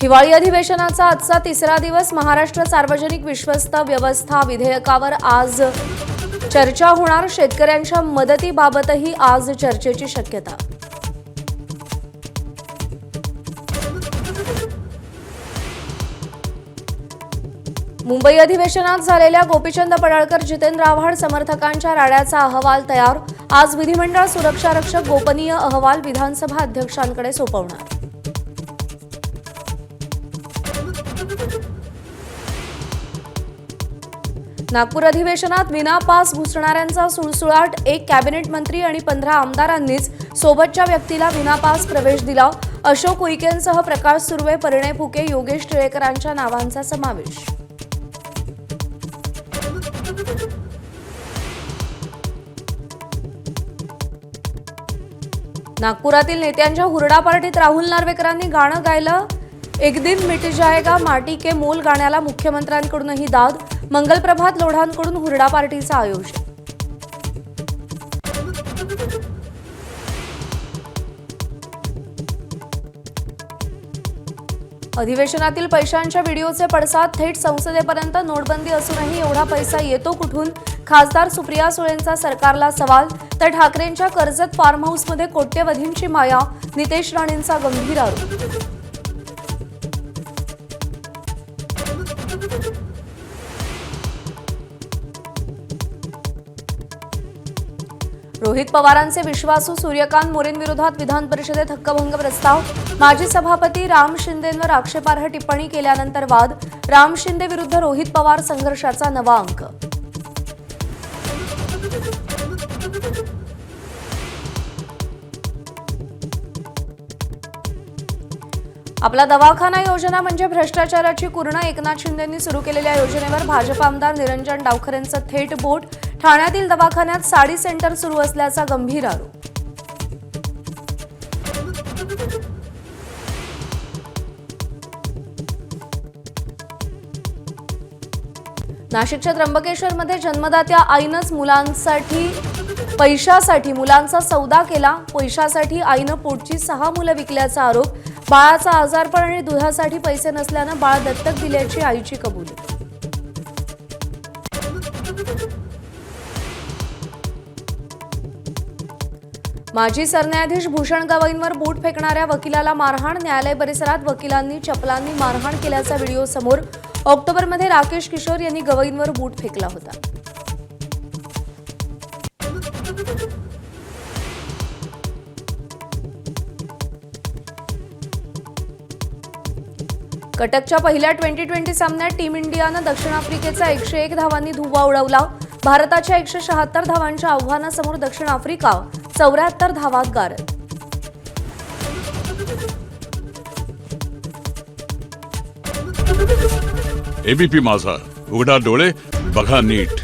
हिवाळी अधिवेशनाचा आजचा तिसरा दिवस. महाराष्ट्र सार्वजनिक विश्वस्त व्यवस्था विधेयकावर आज चर्चा होणार. शेतकऱ्यांच्या मदतीबाबतही आज चर्चेची शक्यता. मुंबई अधिवेशनात झालेल्या गोपीचंद पडळकर जितेंद्र आव्हाड समर्थकांच्या राड्याचा अहवाल तयार. आज विधिमंडळ सुरक्षा रक्षक गोपनीय अहवाल विधानसभा अध्यक्षांकडे सोपवणार. नागपूर अधिवेशनात विनापास घुसणाऱ्यांचा सुळसुळाट. एक कॅबिनेट मंत्री आणि 15 आमदारांनीच सोबतच्या व्यक्तीला विनापास प्रवेश दिला. अशोक उईकेंसह प्रकाश सुर्वे, परिणय फुके, योगेश टिळेकरांच्या नावांचा समावेश. नागपुरातील नेत्यांच्या हुरडा पार्टीत राहुल नार्वेकरांनी गाणं गायलं. एक दिन मिट जाएगा माटी के मोल गाण्याला मुख्यमंत्र्यांकडूनही दाद. मंगलप्रभात लोढांकडून हुरडा पार्टीचं आयोजन. अधिवेशनातील पैशांच्या व्हिडिओचे पडसाद. थेट संसदेपर्यंत नोटबंदी असूनही एवढा पैसा येतो कुठून? खासदार सुप्रिया सुळेंचा सरकारला सवाल. तर ठाकरेंच्या कर्जत फार्म हाऊसमध्ये कोट्यवधींची माया. नितेश राणेंचा गंभीर आरोप. रोहित पवारांचे विश्वासू सूर्यकांत मोरेंविरोधात विधान परिषदेत हक्कभंग प्रस्ताव. माजी सभापती राम शिंदेंवर आक्षेपार्ह टिप्पणी केल्यानंतर वाद. राम शिंदे विरुद्ध रोहित पवार संघर्षाचा नवा अंक. आपला दवाखाना योजना म्हणजे भ्रष्टाचाराची पूर्ण. एकनाथ शिंदेंनी सुरू केलेल्या योजनेवर भाजप आमदार निरंजन डावखरेंचं थेट बोट. ठाण्यातील दवाखान्यात साडी सेंटर सुरू असल्याचा गंभीर आरोप. नाशिकच्या त्र्यंबकेश्वरमध्ये जन्मदात्या आईनंच पैशासाठी मुलांचा सौदा केला. पैशासाठी आईनं पोटची 6 मुलं विकल्याचा आरोप. बाळाचा आजारपण आणि दुधासाठी पैसे नसल्यानं बाळ दत्तक दिल्याची आईची कबुली. माजी सरन्यायाधीश भूषण गवईंवर बूट फेकणाऱ्या वकिलाला मारहाण. न्यायालय परिसरात वकिलांनी चपलांनी मारहाण केल्याचा व्हिडिओ समोर. ऑक्टोबरमध्ये राकेश किशोर यांनी गवईंवर बूट फेकला होता. कटकच्या पहिल्या 2020 सामन्यात टीम इंडियानं दक्षिण आफ्रिकेचा 101 धावांनी धुव्वा उडवला. भारताच्या 176 धावांच्या आव्हानासमोर दक्षिण आफ्रिका 74 धावात गारद. एबीपी माझा, उघडा डोळे बघा नीट.